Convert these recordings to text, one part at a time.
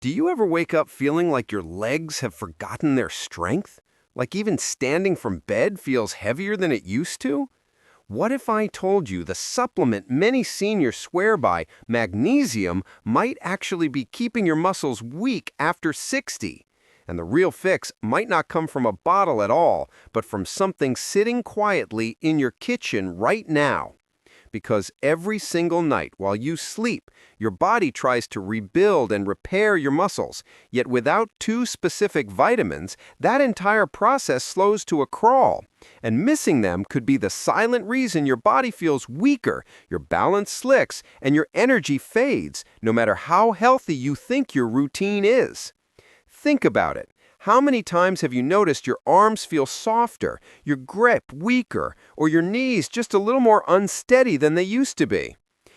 Do you ever wake up feeling like your legs have forgotten their strength? Like even standing from bed feels heavier than it used to? What if I told you the supplement many seniors swear by, magnesium, might actually be keeping your muscles weak after 60? And the real fix might not come from a bottle at all, but from something sitting quietly in your kitchen right now. Because every single night while you sleep, your body tries to rebuild and repair your muscles, yet without two specific vitamins, that entire process slows to a crawl. And missing them could be the silent reason your body feels weaker, your balance slicks, and your energy fades, no matter how healthy you think your routine is. Think about it. How many times have you noticed your arms feel softer, your grip weaker, or your knees just a little more unsteady than they used to be?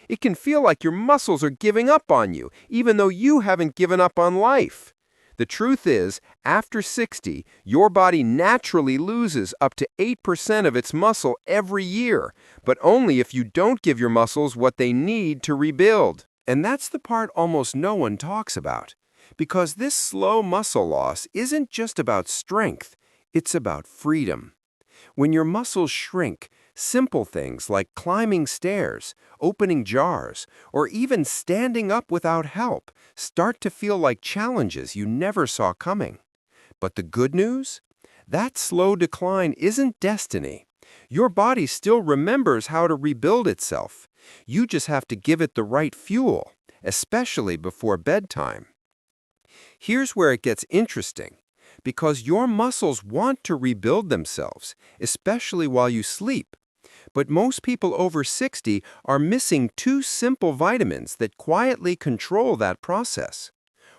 It can feel like your muscles are giving up on you, even though you haven't given up on life. The truth is, after 60, your body naturally loses up to 8% of its muscle every year, but only if you don't give your muscles what they need to rebuild. And that's the part almost no one talks about. Because this slow muscle loss isn't just about strength, it's about freedom. When your muscles shrink, simple things like climbing stairs, opening jars, or even standing up without help start to feel like challenges you never saw coming. But the good news? That slow decline isn't destiny. Your body still remembers how to rebuild itself. You just have to give it the right fuel, especially before bedtime. Here's where it gets interesting. Because your muscles want to rebuild themselves, especially while you sleep. But most people over 60 are missing two simple vitamins that quietly control that process.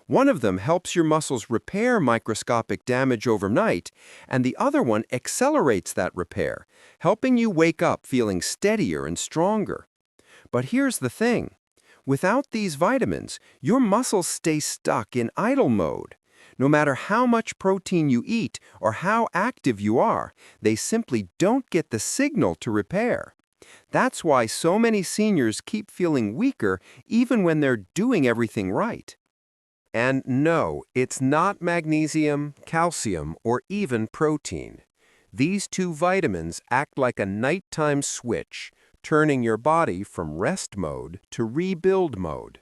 One of them helps your muscles repair microscopic damage overnight, and the other one accelerates that repair, helping you wake up feeling steadier and stronger. But here's the thing. Without these vitamins, your muscles stay stuck in idle mode. No matter how much protein you eat or how active you are, they simply don't get the signal to repair. That's why so many seniors keep feeling weaker even when they're doing everything right. And no, it's not magnesium, calcium, or even protein. These two vitamins act like a nighttime switch, turning your body from rest mode to rebuild mode.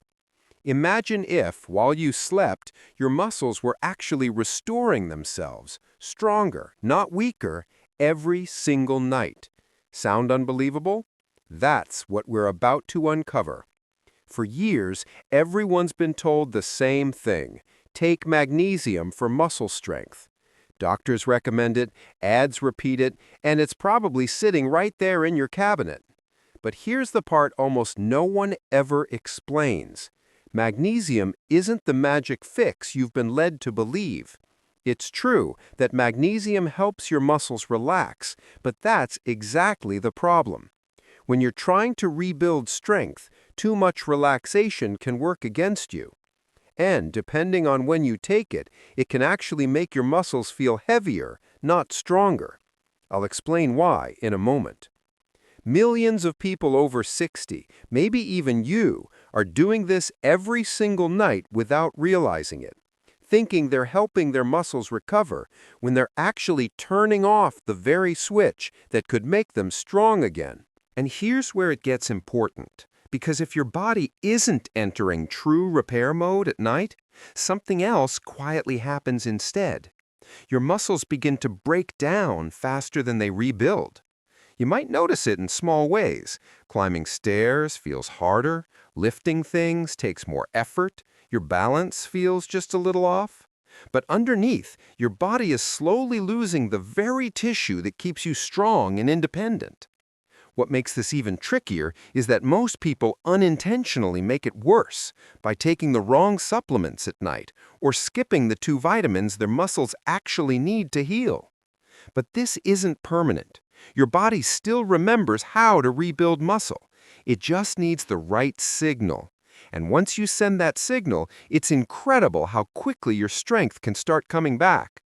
Imagine if, while you slept, your muscles were actually restoring themselves, stronger, not weaker, every single night. Sound unbelievable? That's what we're about to uncover. For years, everyone's been told the same thing: take magnesium for muscle strength. Doctors recommend it, ads repeat it, and it's probably sitting right there in your cabinet. But here's the part almost no one ever explains. Magnesium isn't the magic fix you've been led to believe. It's true that magnesium helps your muscles relax, but that's exactly the problem. When you're trying to rebuild strength, too much relaxation can work against you. And depending on when you take it, it can actually make your muscles feel heavier, not stronger. I'll explain why in a moment. Millions of people over 60, maybe even you, are doing this every single night without realizing it, thinking they're helping their muscles recover when they're actually turning off the very switch that could make them strong again. And here's where it gets important, because if your body isn't entering true repair mode at night, something else quietly happens instead. Your muscles begin to break down faster than they rebuild. You might notice it in small ways. Climbing stairs feels harder, lifting things takes more effort, your balance feels just a little off. But underneath, your body is slowly losing the very tissue that keeps you strong and independent. What makes this even trickier is that most people unintentionally make it worse by taking the wrong supplements at night or skipping the two vitamins their muscles actually need to heal. But this isn't permanent. Your body still remembers how to rebuild muscle. It just needs the right signal. And once you send that signal, it's incredible how quickly your strength can start coming back.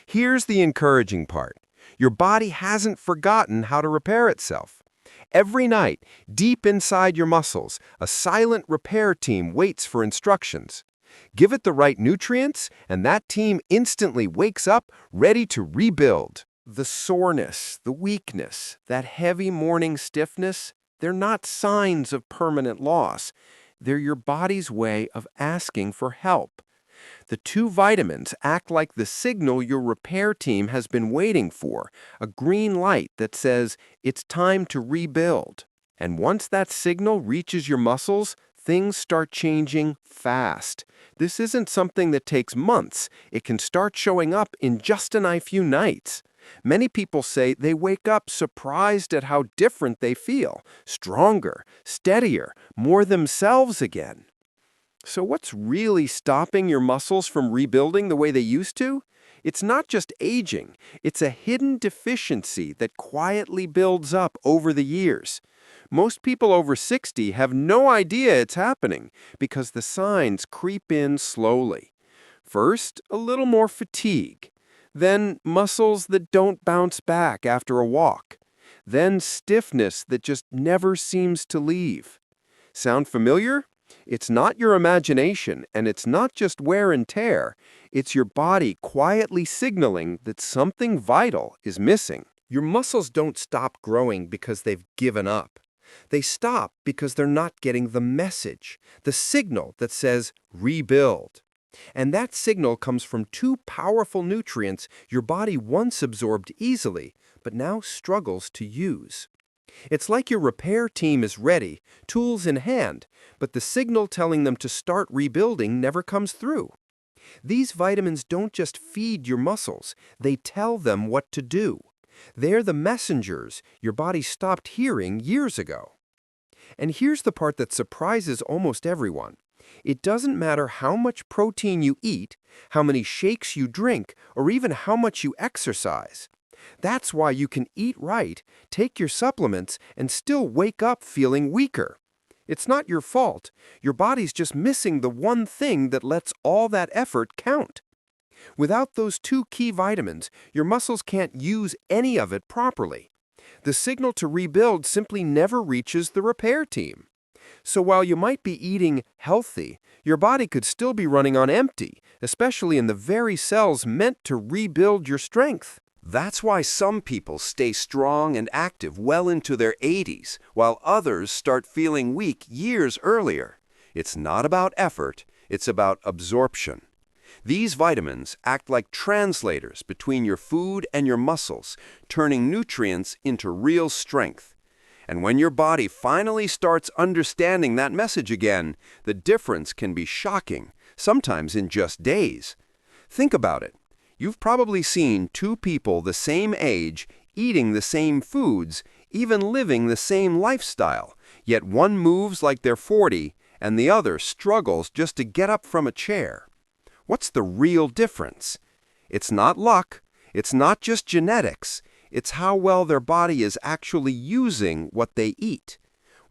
Here's the encouraging part. Your body hasn't forgotten how to repair itself. Every night, deep inside your muscles, a silent repair team waits for instructions. Give it the right nutrients, and that team instantly wakes up, ready to rebuild. The soreness, the weakness, that heavy morning stiffness, they're not signs of permanent loss. They're your body's way of asking for help. The two vitamins act like the signal your repair team has been waiting for, a green light that says it's time to rebuild. And once that signal reaches your muscles, things start changing fast. This isn't something that takes months. It can start showing up in just a few nights. Many people say they wake up surprised at how different they feel, stronger, steadier, more themselves again. So what's really stopping your muscles from rebuilding the way they used to? It's not just aging, it's a hidden deficiency that quietly builds up over the years. Most people over 60 have no idea it's happening because the signs creep in slowly. First, a little more fatigue. Then muscles that don't bounce back after a walk. Then stiffness that just never seems to leave. Sound familiar? It's not your imagination, and it's not just wear and tear. It's your body quietly signaling that something vital is missing. Your muscles don't stop growing because they've given up. They stop because they're not getting the message, the signal that says rebuild. And that signal comes from two powerful nutrients your body once absorbed easily, but now struggles to use. It's like your repair team is ready, tools in hand, but the signal telling them to start rebuilding never comes through. These vitamins don't just feed your muscles, they tell them what to do. They're the messengers your body stopped hearing years ago. And here's the part that surprises almost everyone. It doesn't matter how much protein you eat, how many shakes you drink, or even how much you exercise. That's why you can eat right, take your supplements, and still wake up feeling weaker. It's not your fault. Your body's just missing the one thing that lets all that effort count. Without those two key vitamins, your muscles can't use any of it properly. The signal to rebuild simply never reaches the repair team. So while you might be eating healthy, your body could still be running on empty, especially in the very cells meant to rebuild your strength. That's why some people stay strong and active well into their 80s, while others start feeling weak years earlier. It's not about effort, it's about absorption. These vitamins act like translators between your food and your muscles, turning nutrients into real strength. And when your body finally starts understanding that message again, the difference can be shocking, sometimes in just days. Think about it. You've probably seen two people the same age, eating the same foods, even living the same lifestyle, yet one moves like they're 40 and the other struggles just to get up from a chair. What's the real difference? It's not luck, it's not just genetics, it's how well their body is actually using what they eat.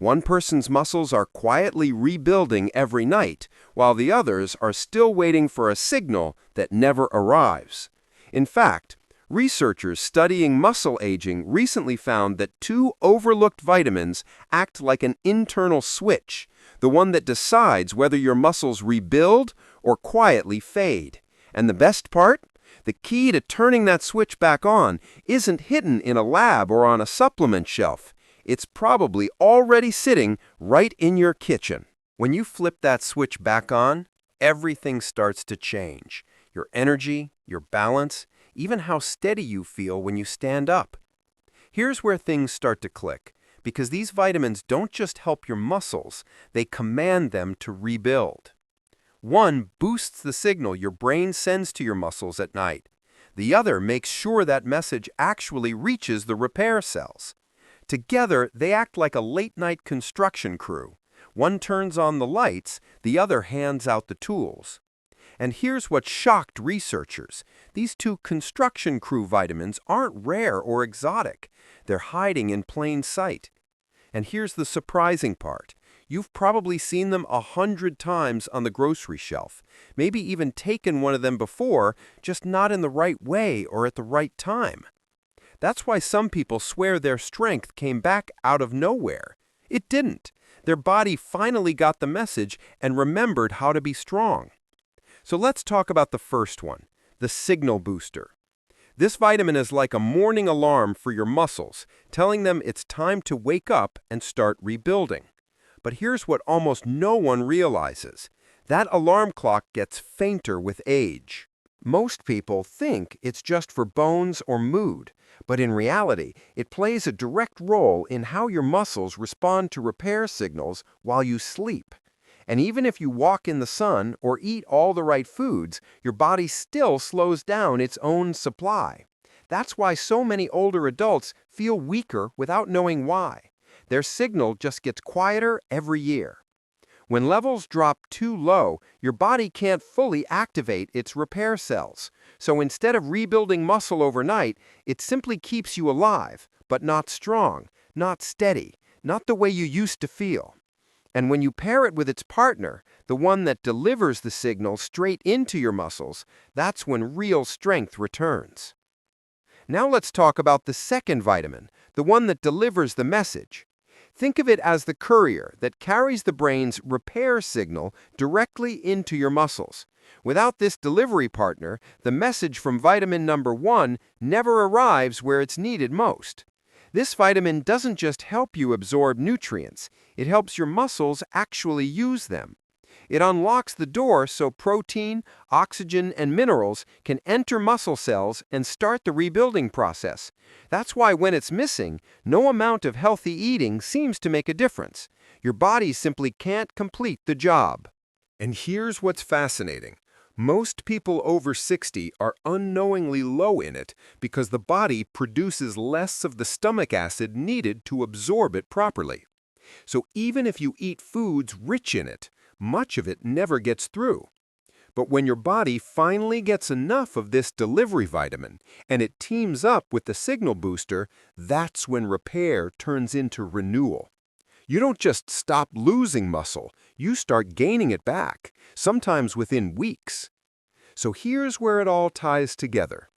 One person's muscles are quietly rebuilding every night, while the others are still waiting for a signal that never arrives. In fact, researchers studying muscle aging recently found that two overlooked vitamins act like an internal switch, the one that decides whether your muscles rebuild or quietly fade. And the best part? The key to turning that switch back on isn't hidden in a lab or on a supplement shelf. It's probably already sitting right in your kitchen. When you flip that switch back on, everything starts to change. Your energy, your balance, even how steady you feel when you stand up. Here's where things start to click, because these vitamins don't just help your muscles, they command them to rebuild. One boosts the signal your brain sends to your muscles at night. The other makes sure that message actually reaches the repair cells. Together, they act like a late-night construction crew. One turns on the lights, the other hands out the tools. And here's what shocked researchers. These two construction crew vitamins aren't rare or exotic. They're hiding in plain sight. And here's the surprising part. You've probably seen them 100 times on the grocery shelf, maybe even taken one of them before, just not in the right way or at the right time. That's why some people swear their strength came back out of nowhere. It didn't. Their body finally got the message and remembered how to be strong. So let's talk about the first one, the signal booster. This vitamin is like a morning alarm for your muscles, telling them it's time to wake up and start rebuilding. But here's what almost no one realizes. That alarm clock gets fainter with age. Most people think it's just for bones or mood, but in reality, it plays a direct role in how your muscles respond to repair signals while you sleep. And even if you walk in the sun or eat all the right foods, your body still slows down its own supply. That's why so many older adults feel weaker without knowing why. Their signal just gets quieter every year. When levels drop too low, your body can't fully activate its repair cells. So instead of rebuilding muscle overnight, it simply keeps you alive, but not strong, not steady, not the way you used to feel. And when you pair it with its partner, the one that delivers the signal straight into your muscles, that's when real strength returns. Now let's talk about the second vitamin, the one that delivers the message. Think of it as the courier that carries the brain's repair signal directly into your muscles. Without this delivery partner, the message from vitamin number 1 never arrives where it's needed most. This vitamin doesn't just help you absorb nutrients, it helps your muscles actually use them. It unlocks the door so protein, oxygen, and minerals can enter muscle cells and start the rebuilding process. That's why when it's missing, no amount of healthy eating seems to make a difference. Your body simply can't complete the job. And here's what's fascinating. Most people over 60 are unknowingly low in it because the body produces less of the stomach acid needed to absorb it properly. So even if you eat foods rich in it, much of it never gets through. But when your body finally gets enough of this delivery vitamin and it teams up with the signal booster, that's when repair turns into renewal. You don't just stop losing muscle, you start gaining it back, sometimes within weeks. So here's where it all ties together.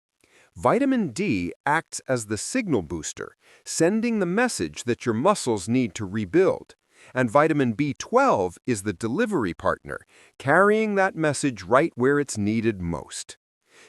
Vitamin D acts as the signal booster, sending the message that your muscles need to rebuild. And vitamin B12 is the delivery partner, carrying that message right where it's needed most.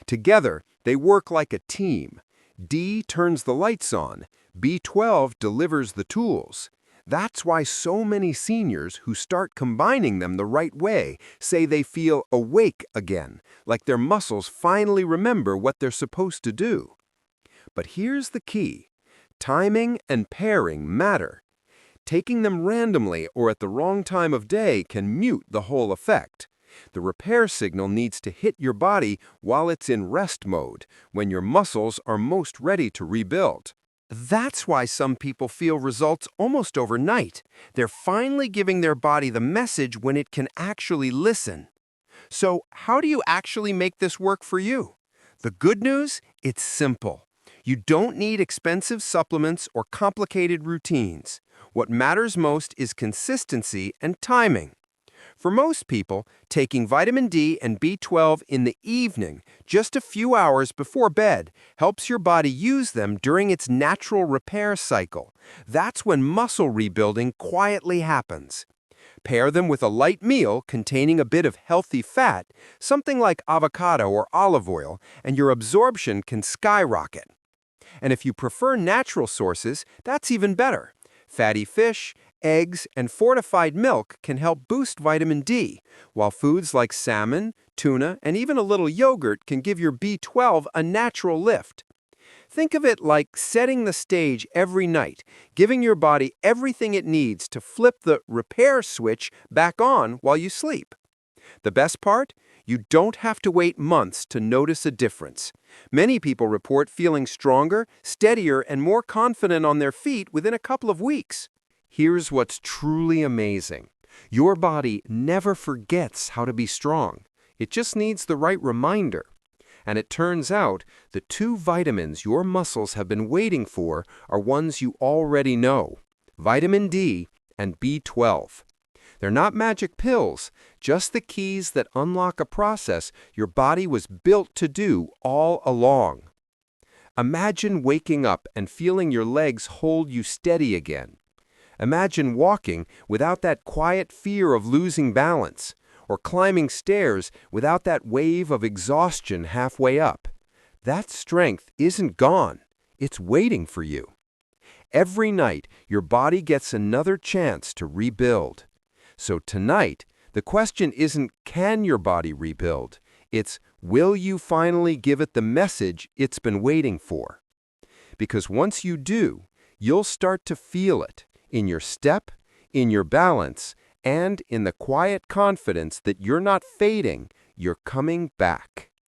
Together, they work like a team. D turns the lights on, B12 delivers the tools. That's why so many seniors who start combining them the right way say they feel awake again, like their muscles finally remember what they're supposed to do. But here's the key. Timing and pairing matter. Taking them randomly or at the wrong time of day can mute the whole effect. The repair signal needs to hit your body while it's in rest mode, when your muscles are most ready to rebuild. That's why some people feel results almost overnight. They're finally giving their body the message when it can actually listen. So, how do you actually make this work for you? The good news? It's simple. You don't need expensive supplements or complicated routines. What matters most is consistency and timing. For most people, taking vitamin D and B12 in the evening, just a few hours before bed, helps your body use them during its natural repair cycle. That's when muscle rebuilding quietly happens. Pair them with a light meal containing a bit of healthy fat, something like avocado or olive oil, and your absorption can skyrocket. And if you prefer natural sources, that's even better. Fatty fish, eggs, and fortified milk can help boost vitamin D, while foods like salmon, tuna, and even a little yogurt can give your B12 a natural lift. Think of it like setting the stage every night, giving your body everything it needs to flip the repair switch back on while you sleep. The best part? You don't have to wait months to notice a difference. Many people report feeling stronger, steadier, and more confident on their feet within a couple of weeks. Here's what's truly amazing. Your body never forgets how to be strong. It just needs the right reminder. And it turns out the two vitamins your muscles have been waiting for are ones you already know: vitamin D and B12. They're not magic pills, just the keys that unlock a process your body was built to do all along. Imagine waking up and feeling your legs hold you steady again. Imagine walking without that quiet fear of losing balance, or climbing stairs without that wave of exhaustion halfway up. That strength isn't gone. It's waiting for you. Every night, your body gets another chance to rebuild. So tonight, the question isn't can your body rebuild? It's will you finally give it the message it's been waiting for? Because once you do, you'll start to feel it in your step, in your balance, and in the quiet confidence that you're not fading, you're coming back.